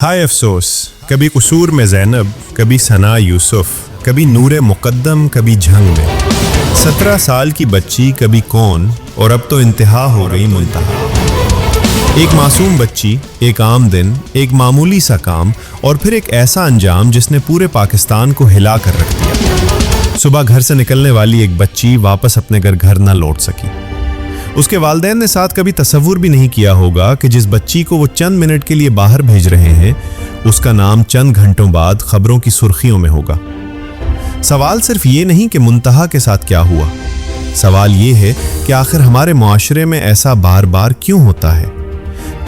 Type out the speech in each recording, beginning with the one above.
हाय अफसोस, कभी कसूर में ज़ैनब, कभी सना यूसुफ, कभी नूर मुक़द्दम, कभी झंग में 17 साल की बच्ची, कभी कौन, और अब तो इंतहा हो गई मुंतहा। एक मासूम बच्ची, एक आम दिन, एक मामूली सा काम और फिर एक ऐसा अंजाम जिसने पूरे पाकिस्तान को हिला कर रख दिया। सुबह घर से निकलने वाली एक बच्ची वापस अपने घर ना लौट सकी। उसके वालिदैन ने साथ कभी तसव्वुर भी नहीं किया होगा कि जिस बच्ची को वो चंद मिनट के लिए बाहर भेज रहे हैं, उसका नाम चंद घंटों बाद खबरों की सुर्खियों में होगा। सवाल सिर्फ ये नहीं कि मुंतहा के साथ क्या हुआ, सवाल ये है कि आखिर हमारे मुआशरे में ऐसा बार बार क्यों होता है।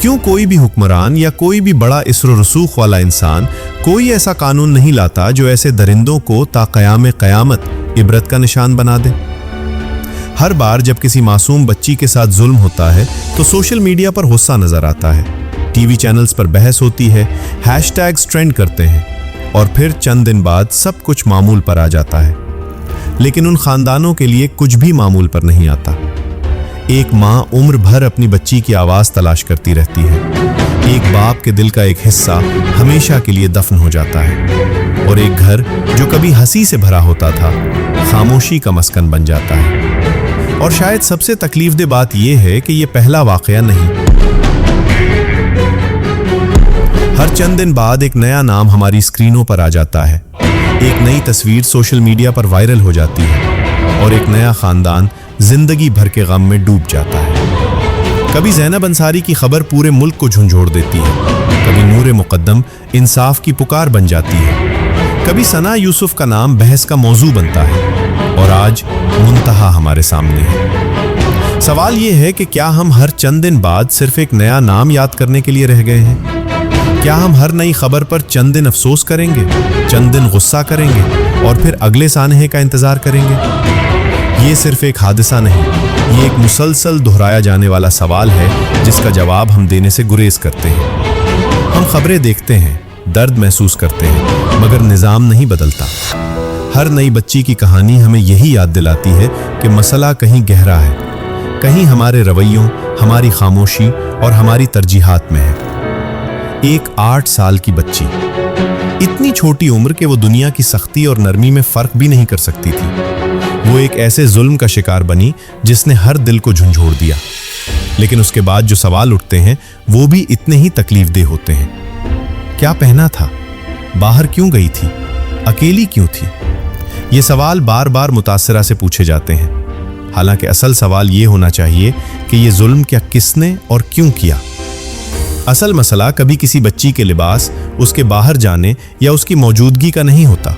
क्यों कोई भी हुक्मरान या कोई भी बड़ा इसरो रसूख वाला इंसान कोई ऐसा कानून नहीं लाता जो ऐसे दरिंदों को ता क़याम क़यामत इबरत का निशान बना दे। हर बार जब किसी मासूम बच्ची के साथ जुल्म होता है तो सोशल मीडिया पर गुस्सा नजर आता है, टीवी चैनल्स पर बहस होती है, हैशटैग्स ट्रेंड करते हैं और फिर चंद दिन बाद सब कुछ मामूल पर आ जाता है। लेकिन उन खानदानों के लिए कुछ भी मामूल पर नहीं आता। एक माँ उम्र भर अपनी बच्ची की आवाज़ तलाश करती रहती है। एक बाप के दिल का एक हिस्सा हमेशा के लिए दफन हो जाता है और एक घर जो कभी हंसी से भरा होता था, खामोशी का मस्कन बन जाता है। और शायद सबसे तकलीफदेह बात यह है कि यह पहला वाकया नहीं। हर चंद दिन बाद एक नया नाम हमारी स्क्रीनों पर आ जाता है, एक नई तस्वीर सोशल मीडिया पर वायरल हो जाती है और एक नया खानदान जिंदगी भर के गम में डूब जाता है। कभी ज़ैनब अंसारी की खबर पूरे मुल्क को झंझोड़ देती है, कभी नूर मुक़द्दम इंसाफ की पुकार बन जाती है, कभी सना यूसुफ का नाम बहस का मौजू बनता है और आज मुंतहा हमारे सामने है। सवाल ये है कि क्या हम हर चंद दिन बाद सिर्फ एक नया नाम याद करने के लिए रह गए हैं? क्या हम हर नई खबर पर चंद दिन अफसोस करेंगे, चंद दिन गुस्सा करेंगे और फिर अगले सानहे का इंतजार करेंगे? ये सिर्फ एक हादसा नहीं, ये एक मुसलसल दोहराया जाने वाला सवाल है जिसका जवाब हम देने से गुरेज करते हैं। हम खबरें देखते हैं, दर्द महसूस करते हैं, मगर निज़ाम नहीं बदलता। हर नई बच्ची की कहानी हमें यही याद दिलाती है कि मसला कहीं गहरा है, कहीं हमारे रवैयों, हमारी खामोशी और हमारी तरजीहात में है। एक 8 साल की बच्ची, इतनी छोटी उम्र कि वो दुनिया की सख्ती और नरमी में फर्क भी नहीं कर सकती थी। वो एक ऐसे जुल्म का शिकार बनी जिसने हर दिल को झंझोड़ दिया। लेकिन उसके बाद जो सवाल उठते हैं वो भी इतने ही तकलीफदेह होते हैं। क्या पहना था? बाहर क्यों गई थी? अकेली क्यों थी? ये सवाल बार बार मुतासिरा से पूछे जाते हैं। हालांकि असल सवाल ये होना चाहिए कि ये जुल्म क्या किसने और क्यों किया। असल मसला कभी किसी बच्ची के लिबास, उसके बाहर जाने या उसकी मौजूदगी का नहीं होता।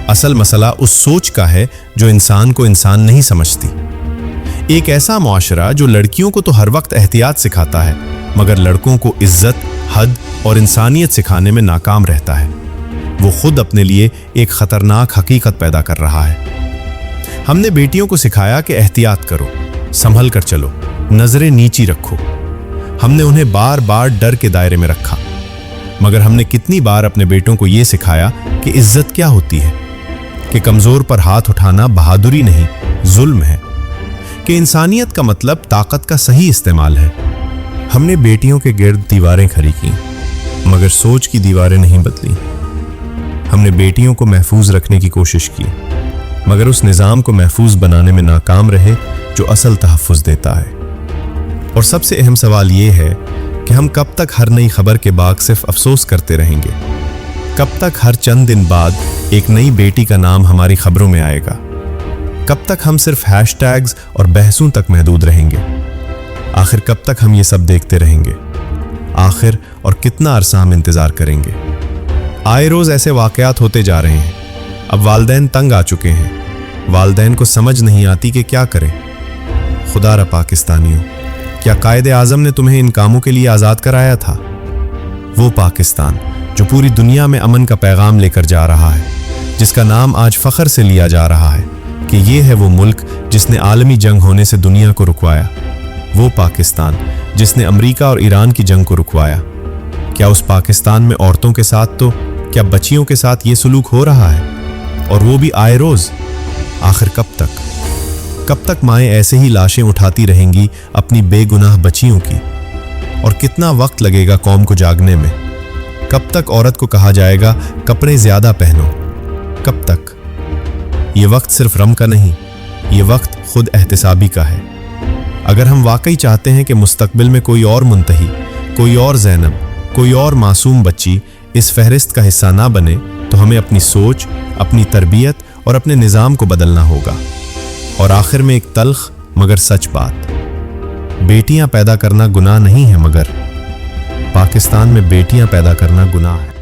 असल मसला उस सोच का है जो इंसान को इंसान नहीं समझती। एक ऐसा मुआशरा जो लड़कियों को तो हर वक्त एहतियात सिखाता है मगर लड़कों को इज्जत, हद और इंसानियत सिखाने में नाकाम रहता है। वो खुद अपने लिए एक खतरनाक हकीकत पैदा कर रहा है। हमने बेटियों को सिखाया कि एहतियात करो, संभल कर चलो, नजरें नीची रखो। हमने उन्हें बार बार डर के दायरे में रखा, मगर हमने कितनी बार अपने बेटों को यह सिखाया कि इज्जत क्या होती है, कि कमजोर पर हाथ उठाना बहादुरी नहीं, जुल्म है, कि इंसानियत का मतलब ताकत का सही इस्तेमाल है। हमने बेटियों के गिर्द दीवारें खड़ी की, मगर सोच की दीवारें नहीं बदली। हमने बेटियों को महफूज रखने की कोशिश की, मगर उस निज़ाम को महफूज बनाने में नाकाम रहे जो असल तहफ़्फ़ुज़ देता है। और सबसे अहम सवाल ये है कि हम कब तक हर नई खबर के बाद सिर्फ अफसोस करते रहेंगे? कब तक हर चंद दिन बाद एक नई बेटी का नाम हमारी खबरों में आएगा? कब तक हम सिर्फ हैशटैग्स और बहसों तक महदूद रहेंगे? आखिर कब तक हम ये सब देखते रहेंगे? आखिर और कितना अरसा हम इंतज़ार करेंगे? आए रोज़ ऐसे वाक़यात होते जा रहे हैं। अब वालिदैन तंग आ चुके हैं। वालिदैन को समझ नहीं आती कि क्या करें। खुदारा पाकिस्तानियों, क्या कायदे आज़म ने तुम्हें इन कामों के लिए आज़ाद कराया था? वो पाकिस्तान जो पूरी दुनिया में अमन का पैगाम लेकर जा रहा है, जिसका नाम आज फ़ख्र से लिया जा रहा है कि ये है वो मुल्क जिसने आलमी जंग होने से दुनिया को रुकवाया। वो पाकिस्तान जिसने अमेरिका और ईरान की जंग को रुकवाया। क्या उस पाकिस्तान में औरतों के साथ तो क्या बच्चियों के साथ ये सलूक हो रहा है, और वो भी आए रोज़? आखिर कब तक? कब तक माएँ ऐसे ही लाशें उठाती रहेंगी अपनी बेगुनाह बच्चियों की? और कितना वक्त लगेगा कौम को जागने में? कब तक औरत को कहा जाएगा कपड़े ज्यादा पहनो? कब तक? ये वक्त सिर्फ रम का नहीं, ये वक्त खुद एहतिसाबी का है। अगर हम वाकई चाहते हैं कि मुस्तकबिल में कोई और मुंतही, कोई और ज़ैनब, कोई और मासूम बच्ची इस फहरिस्त का हिस्सा ना बने, तो हमें अपनी सोच, अपनी तरबियत और अपने निज़ाम को बदलना होगा। और आखिर में एक तल्ख मगर सच बात, बेटियां पैदा करना गुनाह नहीं है, मगर पाकिस्तान में बेटियां पैदा करना गुनाह है।